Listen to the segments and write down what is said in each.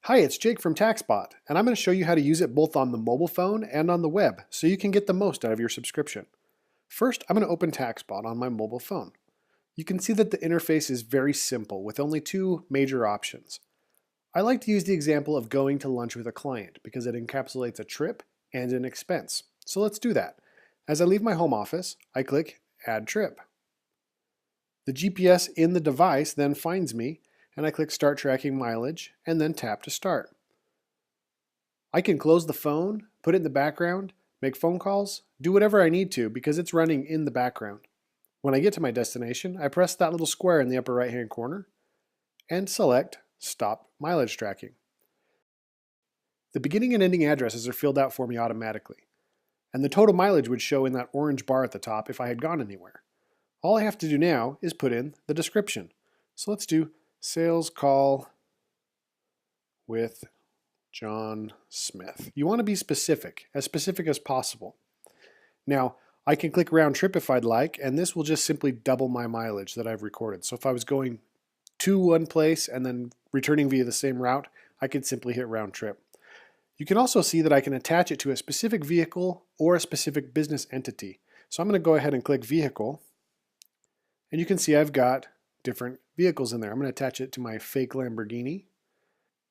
Hi, it's Jake from Taxbot, and I'm going to show you how to use it both on the mobile phone and on the web so you can get the most out of your subscription. First, I'm going to open Taxbot on my mobile phone. You can see that the interface is very simple with only two major options. I like to use the example of going to lunch with a client because it encapsulates a trip and an expense. So let's do that. As I leave my home office, I click Add Trip. The GPS in the device then finds me, and I click Start Tracking Mileage and then tap to start. I can close the phone, put it in the background, make phone calls, do whatever I need to because it's running in the background. When I get to my destination, I press that little square in the upper right hand corner and select Stop Mileage Tracking. The beginning and ending addresses are filled out for me automatically, and the total mileage would show in that orange bar at the top if I had gone anywhere. All I have to do now is put in the description. So let's do sales call with John Smith. You want to be specific as possible. Now, I can click round trip if I'd like, and this will just simply double my mileage that I've recorded. So if I was going to one place and then returning via the same route, I could simply hit round trip. You can also see that I can attach it to a specific vehicle or a specific business entity. So I'm going to go ahead and click vehicle, and you can see I've got different vehicles in there. I'm going to attach it to my fake Lamborghini.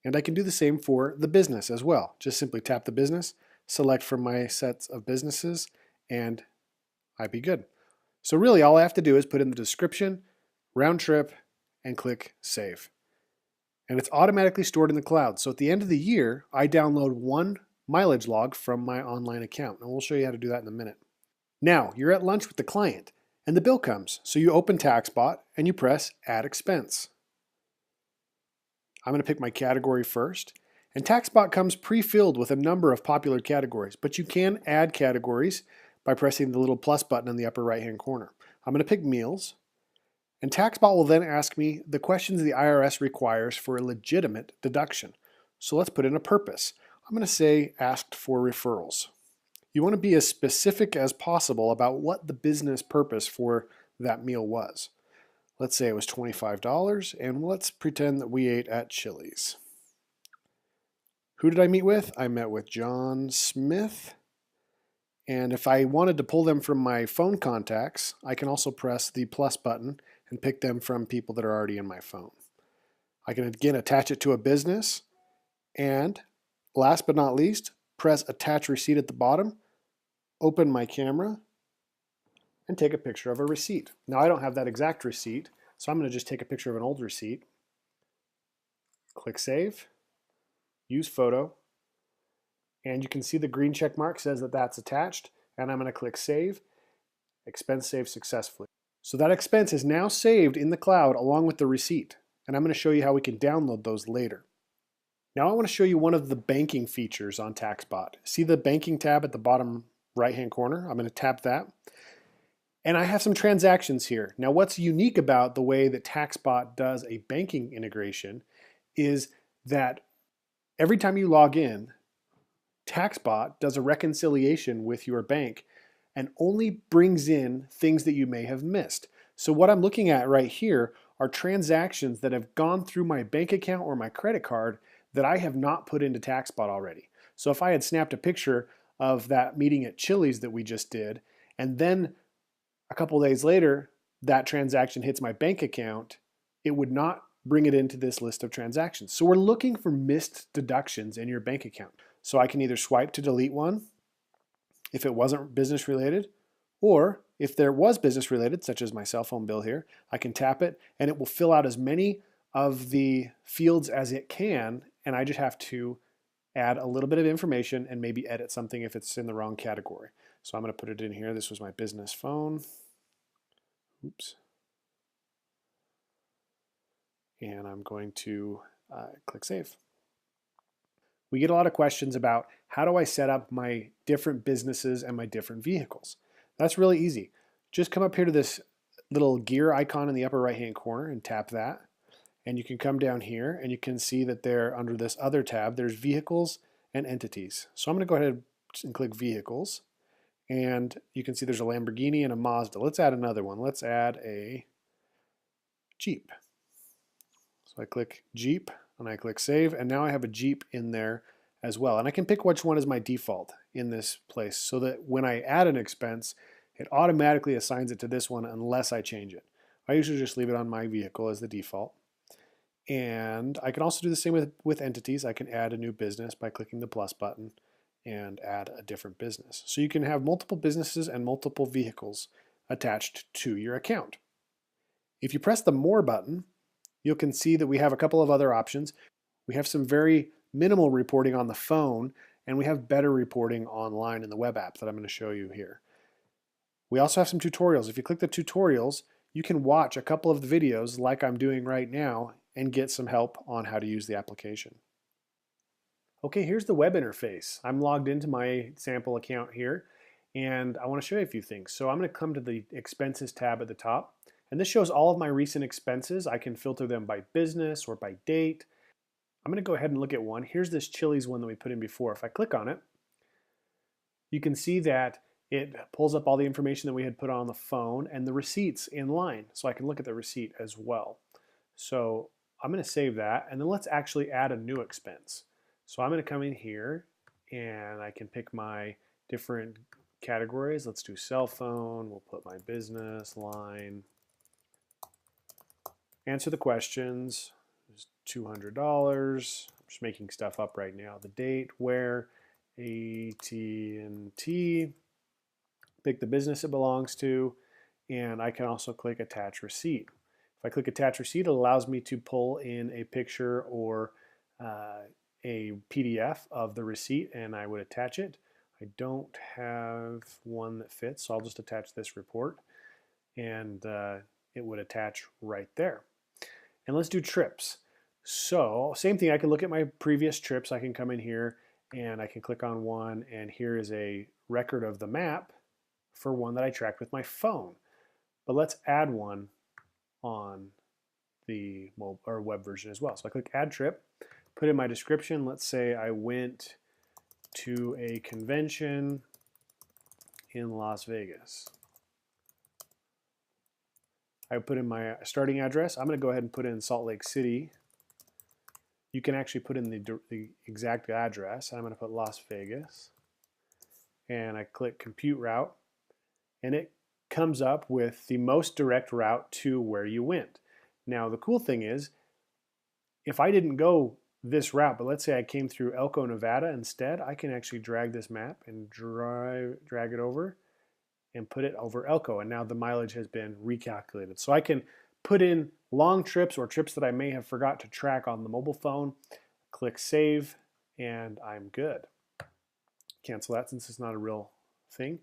And I can do the same for the business as well. Just simply tap the business, select from my sets of businesses, and I'd be good. So really all I have to do is put in the description, round trip, and click save. And it's automatically stored in the cloud. So at the end of the year, I download one mileage log from my online account. And we'll show you how to do that in a minute. Now, you're at lunch with the client, and the bill comes. So you open Taxbot, and you press Add Expense. I'm going to pick my category first. And Taxbot comes pre-filled with a number of popular categories, but you can add categories by pressing the little plus button in the upper right-hand corner. I'm going to pick meals, and Taxbot will then ask me the questions the IRS requires for a legitimate deduction. So let's put in a purpose. I'm going to say asked for referrals. You want to be as specific as possible about what the business purpose for that meal was. Let's say it was $25, and let's pretend that we ate at Chili's. Who did I meet with? I met with John Smith. And if I wanted to pull them from my phone contacts, I can also press the plus button and pick them from people that are already in my phone. I can again attach it to a business. And last but not least, press Attach Receipt at the bottom, open my camera, and take a picture of a receipt. Now I don't have that exact receipt, so I'm going to just take a picture of an old receipt. Click Save, use photo, and you can see the green check mark says that that's attached, and I'm going to click Save. Expense saved successfully. So that expense is now saved in the cloud along with the receipt, and I'm going to show you how we can download those later. Now I want to show you one of the banking features on Taxbot. See the banking tab at the bottom right-hand corner? I'm going to tap that. And I have some transactions here. Now what's unique about the way that Taxbot does a banking integration is that every time you log in, Taxbot does a reconciliation with your bank and only brings in things that you may have missed. So what I'm looking at right here are transactions that have gone through my bank account or my credit card that I have not put into Taxbot already. So if I had snapped a picture of that meeting at Chili's that we just did, and then a couple days later, that transaction hits my bank account, it would not bring it into this list of transactions. So we're looking for missed deductions in your bank account. So I can either swipe to delete one if it wasn't business related, or if there was business related, such as my cell phone bill here, I can tap it and it will fill out as many of the fields as it can, and I just have to add a little bit of information and maybe edit something if it's in the wrong category. So I'm going to put it in here. This was my business phone. Oops. And I'm going to click Save. We get a lot of questions about how do I set up my different businesses and my different vehicles. That's really easy. Just come up here to this little gear icon in the upper right hand corner and tap that. And you can come down here and you can see that there under this other tab, there's vehicles and entities. So I'm going to go ahead and click vehicles. And you can see there's a Lamborghini and a Mazda. Let's add another one. Let's add a Jeep. So I click Jeep, and I click save, and now I have a Jeep in there as well. And I can pick which one is my default in this place so that when I add an expense, it automatically assigns it to this one unless I change it. I usually just leave it on my vehicle as the default. And I can also do the same with entities. I can add a new business by clicking the plus button and add a different business. So you can have multiple businesses and multiple vehicles attached to your account. If you press the More button, you can see that we have a couple of other options. We have some very minimal reporting on the phone, and we have better reporting online in the web app that I'm going to show you here. We also have some tutorials. If you click the tutorials, you can watch a couple of the videos like I'm doing right now and get some help on how to use the application. Okay, here's the web interface. I'm logged into my sample account here, and I want to show you a few things. So I'm going to come to the Expenses tab at the top, and this shows all of my recent expenses. I can filter them by business or by date. I'm going to go ahead and look at one. Here's this Chili's one that we put in before. If I click on it, you can see that it pulls up all the information that we had put on the phone and the receipts in line. So I can look at the receipt as well. So I'm going to save that, and then let's actually add a new expense. So I'm going to come in here and I can pick my different categories. Let's do cell phone. We'll put my business line. Answer the questions. There's $200. I'm just making stuff up right now. The date, where, AT&T. Pick the business it belongs to, and I can also click Attach Receipt. If I click Attach Receipt, it allows me to pull in a picture or a PDF of the receipt, and I would attach it. I don't have one that fits, so I'll just attach this report, and it would attach right there. And let's do trips. So same thing, I can look at my previous trips. I can come in here and I can click on one, and here is a record of the map for one that I tracked with my phone. But let's add one on the mobile or web version as well. So I click Add Trip, put in my description. Let's say I went to a convention in Las Vegas. I put in my starting address. I'm going to go ahead and put in Salt Lake City. You can actually put in the exact address. I'm going to put Las Vegas. And I click Compute Route. And it comes up with the most direct route to where you went. Now, the cool thing is, if I didn't go this route, but let's say I came through Elko, Nevada instead, I can actually drag this map and drag it over and put it over Elko, and now the mileage has been recalculated. So I can put in long trips or trips that I may have forgot to track on the mobile phone, click Save, and I'm good. Cancel that since it's not a real thing.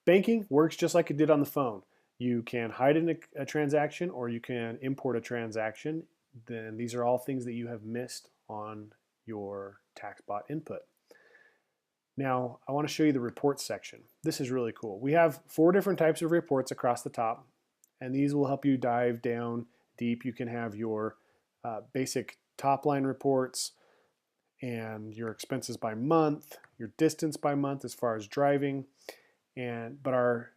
Banking works just like it did on the phone. You can hide a transaction or you can import a transaction. Then these are all things that you have missed on your Taxbot input. Now, I want to show you the reports section. This is really cool. We have 4 different types of reports across the top, and these will help you dive down deep. You can have your basic top line reports and your expenses by month, your distance by month as far as driving, but our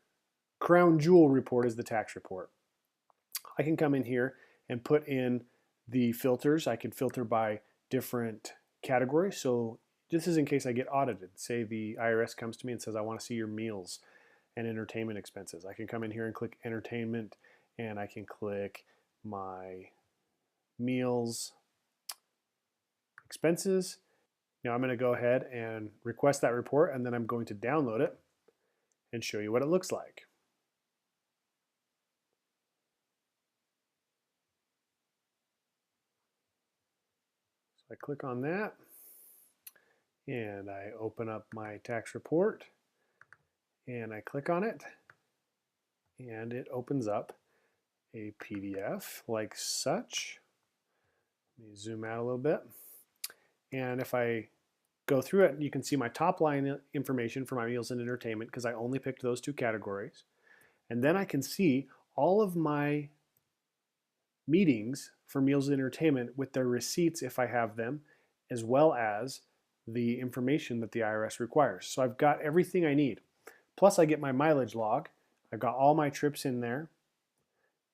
crown jewel report is the tax report. I can come in here and put in the filters. I can filter by different categories. So this is in case I get audited. Say the IRS comes to me and says, I want to see your meals and entertainment expenses. I can come in here and click entertainment, and I can click my meals expenses. Now I'm going to go ahead and request that report, and then I'm going to download it and show you what it looks like. So I click on that, and I open up my tax report, and I click on it, and it opens up a PDF like such. Let me zoom out a little bit. And if I go through it, you can see my top line information for my meals and entertainment because I only picked those 2 categories. And then I can see all of my meetings for meals and entertainment with their receipts if I have them, as well as the information that the IRS requires. So I've got everything I need. Plus I get my mileage log. I've got all my trips in there,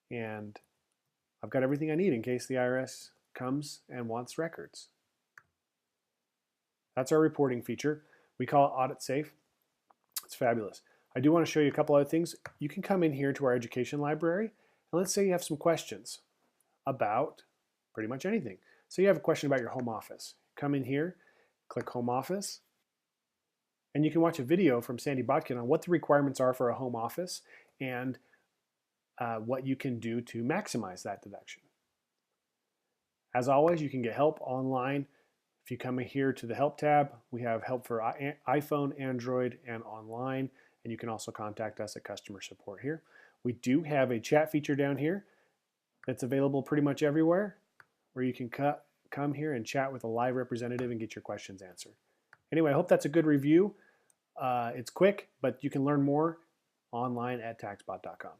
and I've got everything I need in case the IRS comes and wants records. That's our reporting feature. We call it Audit Safe. It's fabulous. I do want to show you a couple other things. You can come in here to our education library, and let's say you have some questions about pretty much anything. So you have a question about your home office. Come in here, click Home Office, and you can watch a video from Sandy Botkin on what the requirements are for a home office and what you can do to maximize that deduction. As always, you can get help online. If you come in here to the Help tab, we have help for iPhone, Android, and online, and you can also contact us at customer support here. We do have a chat feature down here that's available pretty much everywhere, where you can come here and chat with a live representative and get your questions answered. Anyway, I hope that's a good review. It's quick, but you can learn more online at taxbot.com.